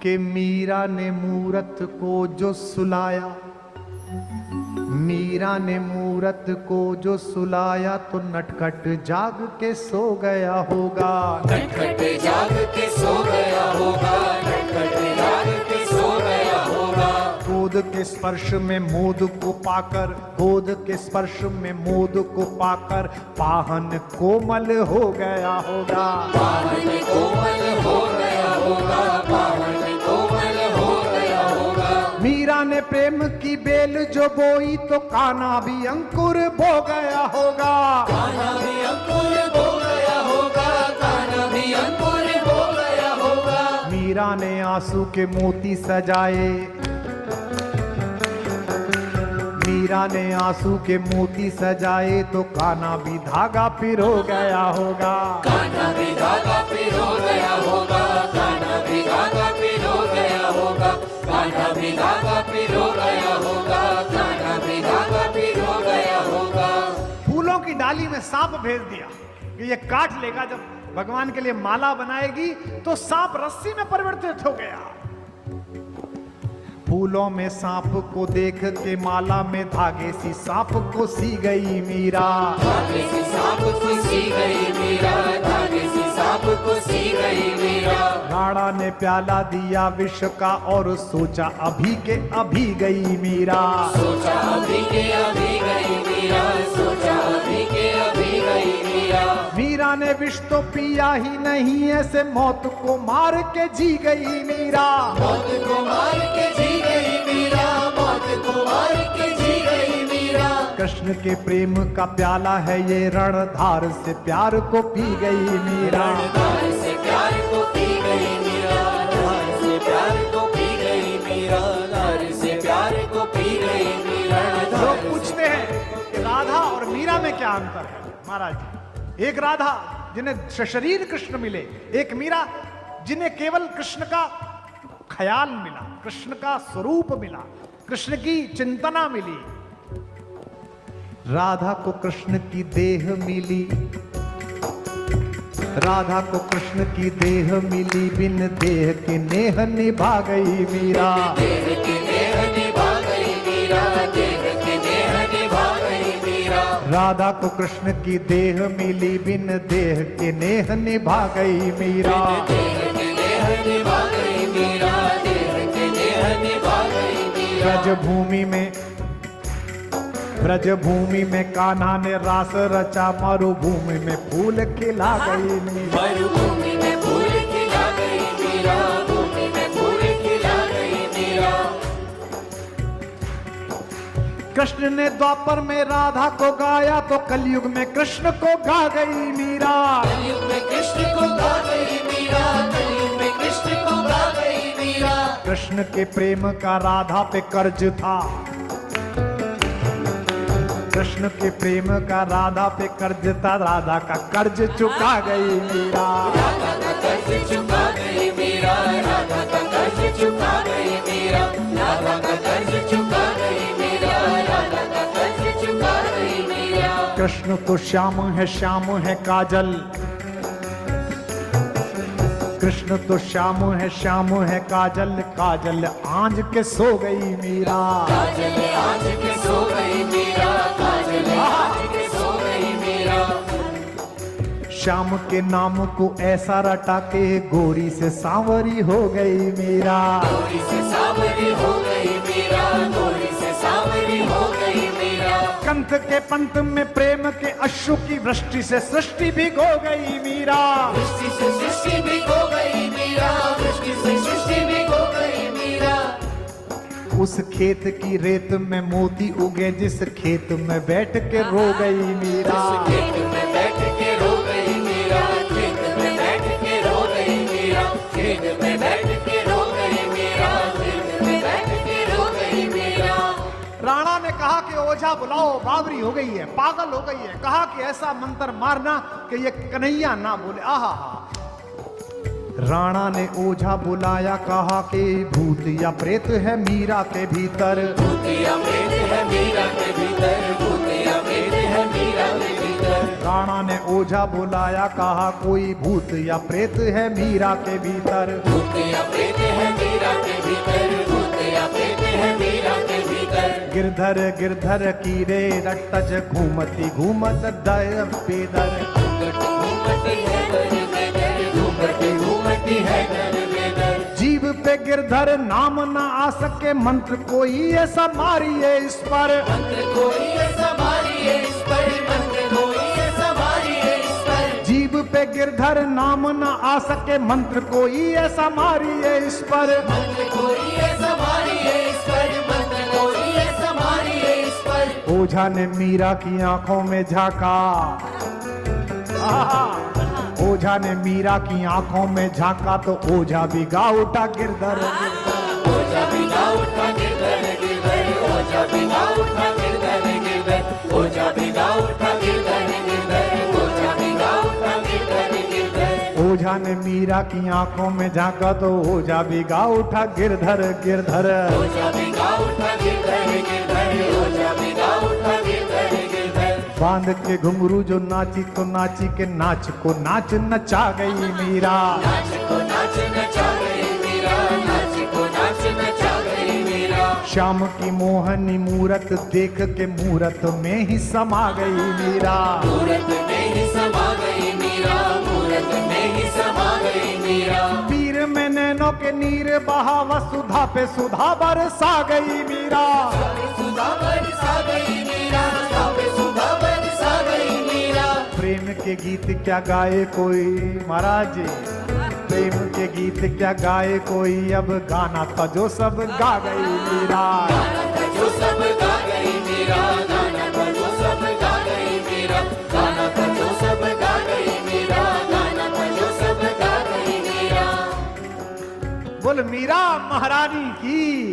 कि मीरा ने मूरत को जो सुलाया, मीरा ने मूरत को जो सुलाया तो नटखट जाग के सो गया होगा, नटखट जाग के सो गया होगा, नटखट जाग के सो गया होगा। गोद के स्पर्श में मोद को पाकर, गोद के स्पर्श में मोद को पाकर पाहन कोमल हो गया होगा, पावन कोमल हो गया होगा, पावन कोमल हो गया होगा। मीरा ने प्रेम की बेल जो बोई तो कान्हा भी अंकुर बो गया होगा, कान्हा भी अंकुर बो गया होगा, कान्हा भी अंकुर बो गया होगा। मीरा ने आंसू के मोती सजाए, मीरा ने आंसू के मोती सजाए तो कान्हा भी धागा पिरो गया होगा, कान्हा भी धागा पिरो गया होगा, कान्हा भी धागा पिरो गया होगा, कान्हा भी धागा पिरो गया होगा, कान्हा भी धागा पिरो गया होगा। फूलों की डाली में सांप भेज दिया कि ये काट लेगा, जब भगवान के लिए माला बनाएगी तो सांप रस्सी में परिवर्तित हो गया। फूलों में सांप को देख के माला में धागे सी सांप को सी गई मीरा, धागे सी सांप को सी गई मीरा, धागे सी सांप को सी गई मीरा। राणा ने प्याला दिया विष का और सोचा अभी के अभी गई मीरा, सोचा अभी के अभी गई मीरा, सोचा अभी के अभी गई मीरा। मीरा ने विष तो पिया ही नहीं, ऐसे मौत को मार के जी गई मीरा, मौत को मार के जी गई मीरा, मौत को मार के जी गई मीरा। कृष्ण के प्रेम का प्याला है ये, रणधार से प्यार को पी गई मीरा, रणधार से प्यार को पी गई मीरा, रणधार से प्यार को पी गई मीरा, रणधार से प्यार को पी गई मीरा। लोग पूछते हैं कि राधा और मीरा में क्या अंतर है। महाराज जी, एक राधा जिन्हें शरीर कृष्ण मिले, एक मीरा जिन्हें केवल कृष्ण का ख्याल मिला, कृष्ण का स्वरूप मिला, कृष्ण की चिंतना मिली। राधा को कृष्ण की देह मिली, राधा को कृष्ण की देह मिली, बिन देह के नेह निभा गई मीरा, देह की नेह निभा गई मीरा, देह की नेह निभा गई मीरा। राधा को कृष्ण की देह मिली, बिन देह के नेह निभा गई मीरा, देह की नेह निभा गई मीरा, देह की नेह निभा गई मीरा। ब्रजभूमि में, ब्रजभूमि में कान्हा ने रास रचा, मरुभूमि में फूल खिला गई मीरा, मरुभूमि में फूल खिला गई मीरा, भूमि में फूल खिला गई मीरा। कृष्ण ने द्वापर में राधा को गाया तो कलयुग में कृष्ण को गा गई मीरा, कलयुग में कृष्ण को गा गई मीरा, कलयुग में कृष्ण को गा गई मीरा। कृष्ण के प्रेम का राधा पे कर्ज था, कृष्ण के प्रेम का राधा पे कर्ज था, राधा का कर्ज चुका गई मीरा, राधा का कर्ज चुका गई मीरा, राधा का कर्ज चुका गई मीरा, राधा का कर्ज चुका गई मीरा, राधा का कर्ज चुका गई मीरा। कृष्ण तो श्याम है काजल, कृष्ण तो श्याम है काजल, काजल आंज के सो गई मीरा, काजल आज के सो गई मीरा, काजल आज के सो गई मीरा। श्याम के नाम को ऐसा रटा के गोरी से सांवरी हो गई मीरा, गोरी से सांवरी हो गई मीरा, गोरी से सांवरी हो गई मीरा। कंठ के पंथ में प्रेम के अश्रु की वृष्टि से सृष्टि भी खो गई मीरा, वृष्टि से सृष्टि भी खो गई मीरा, वृष्टि से सृष्टि भी खो गई मीरा। उस खेत की रेत में मोती उगे, जिस खेत में बैठ के रो गई मीरा, खेत में बैठ के रो गई मीरा, खेत में बैठ के रो गई मीरा, खेत में बैठ के रो गई मीरा, खेत में बैठ के रो गई मीरा। राणा ने कहा कि ओझा बुलाओ, बावरी हो गई है, पागल हो गई है, कहा कि ऐसा मंत्र मारना कि ये कन्हैया ना बोले। आहा हा। राणा ने ओझा बुलाया, कहा कि भूत या प्रेत है मीरा के भीतर, भूत या प्रेत है मीरा के भीतर, भूत या प्रेत है मीरा के भीतर। राणा ने ओझा बुलाया, कहा कोई भूत या प्रेत है मीरा के भीतर, भूत या प्रेत है मीरा भीतर भूत या प्रेत है मीरा के भीतर। गिरधर गिरधर कीरे रटज घूमती घूमत दय पेदर। घूमती है दर बेदर, घूमती है दर बेदर। जीव पे गिरधर नाम न आ सके, मंत्र कोई ऐसा मारिए इस पर। मंत्र कोई ऐसा मारिए इस पर, मंत्र कोई ऐसा मारिए इस पर। जीव पे गिरधर नाम न आ सके, मंत्र कोई ऐसा मारिए इस पर। मंत्र कोई ऐसा मारिए इस पर, मंत्र कोई ऐसा मारिए इस पर। ओझा ने मीरा की आंखों में झांका। ओझा ने मीरा की आंखों में झांका तो ओझा भी गा उठा गिरधर गिरधर। ओझा भी गा उठा गिरधर गिरधर, ओझा भी गा उठा गिरधर गिरधर, ओझा भी गा उठा गिरधर गिरधर, ओझा भी गा उठा गिरधर गिरधर। ओझा ने मीरा की आंखों में झांका तो ओझा भी गा उठा गिरधर गिरधर। ओझा भी गा उठा गिरधर गिरधर, ओझा भी गा उठा गिरधर गिरधर। बांध के घुंघरू जो नाची तो नाची के नाच को नाच नचा गई मीरा। नाच को नाच नचा गई मीरा, नाच को नाच नचा गई मीरा। श्याम की मोहनी मूरत देख के मूरत में ही समा गई मीरा। मूरत में ही समा गई मीरा, मूरत में ही समा गई मीरा। पीर में नैनों के नीर बहा वसुधा पे सुधा बरसा गई मीरा। सुधा बरसा गई मीरा, सुधा पे सुधा बरसा गई मीरा। प्रेम के गीत क्या गाए कोई महाराज जी, प्रेम के गीत क्या गाए कोई, अब गाना था जो सब गा गई मीरा। गाना था जो सब गा गई मीरा, गाना था जो सब गा गई मीरा, गाना था जो सब गा गई मीरा, गाना था जो सब गा गई मीरा। बोल मीरा महारानी की।